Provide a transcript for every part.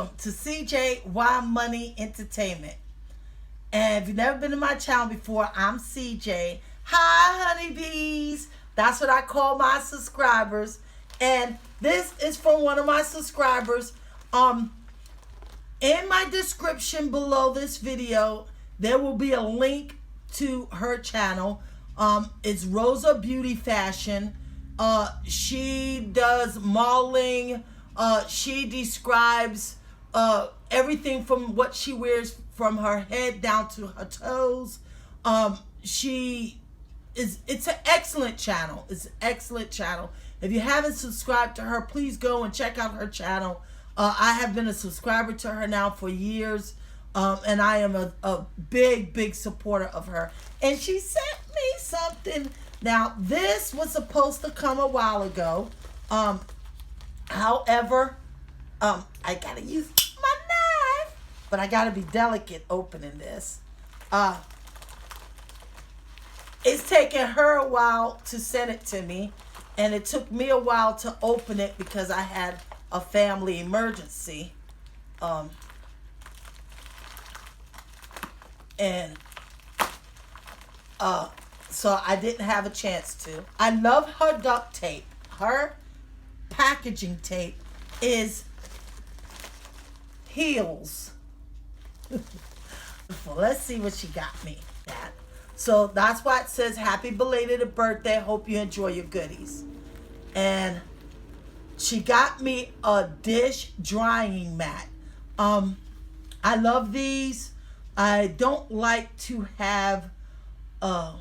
Welcome to CJ Why Money Entertainment. And if you've never been to my channel before, I'm CJ. Hi, honeybees. That's what I call my subscribers. And this is from one of my subscribers. In my description below this video, there will be a link to her channel. It's Rosa Beauty Fashion. She does modeling. She describes everything from what she wears from her head down to her toes. It's an excellent channel. It's an excellent channel. If you haven't subscribed to her, please go and check out her channel. I have been a subscriber to her now for years. And I am a big supporter of her. And she sent me something. Now, this was supposed to come a while ago. However, I gotta use my knife, but I gotta be delicate opening this. It's taken her a while to send it to me, and it took me a while to open it because I had a family emergency. So I didn't have a chance to. I love her duct tape. Her packaging tape is heels. Well, let's see what she got me. So that's why it says happy belated birthday. Hope you enjoy your goodies. And she got me a dish drying mat. I love these. I don't like to have a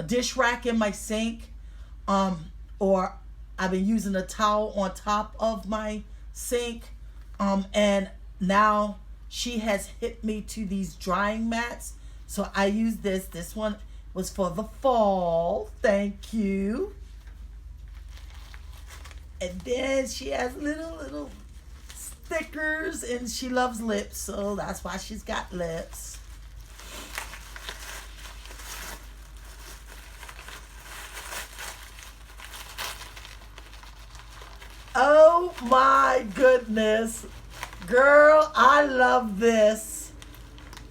dish rack in my sink, or I've been using a towel on top of my sink, and now she has hit me to these drying mats, so I use this. This one was for the fall. Thank you. And then she has little stickers, and she loves lips, so that's why she's got lips. Oh my goodness. Girl, I love this.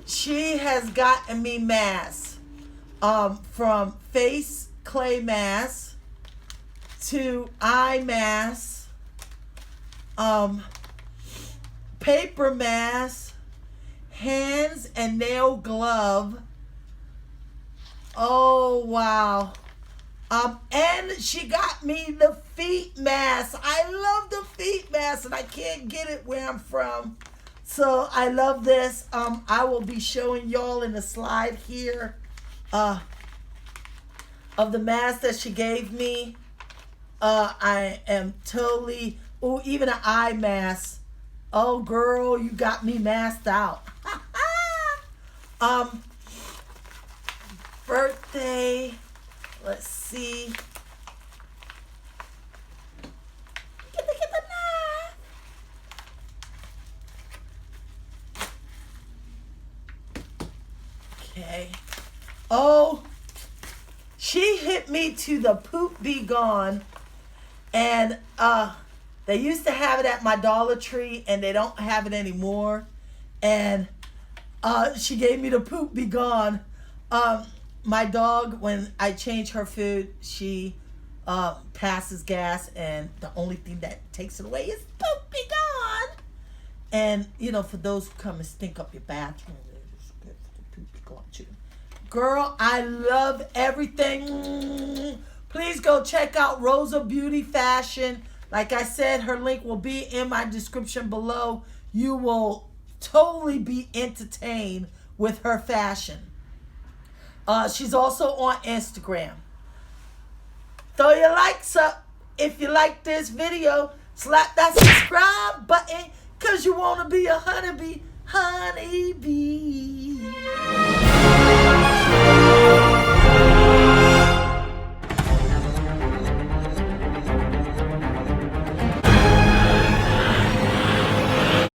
She has gotten me masks. From face clay masks to eye masks, paper mask, hands and nail glove. Oh wow. And she got me the feet mask. I love the feet mask, and I can't get it where I'm from. So I love this. I will be showing y'all in the slide here of the mask that she gave me. I am totally, oh, even an eye mask. Oh girl, you got me masked out. Birthday. Let's see. Get the knife. Okay. Oh, she hit me to the poop be gone. And they used to have it at my Dollar Tree, and they don't have it anymore. And she gave me the poop be gone. My dog, when I change her food, she passes gas, and the only thing that takes it away is poop be gone. And, you know, for those who come and stink up your bathroom, it's good for the poop be gone too. Girl, I love everything. Please go check out Rosa Beauty Fashion. Like I said, her link will be in my description below. You will totally be entertained with her fashion. She's also on Instagram. Throw your likes up if you like this video. Slap that subscribe button, because you want to be a honeybee.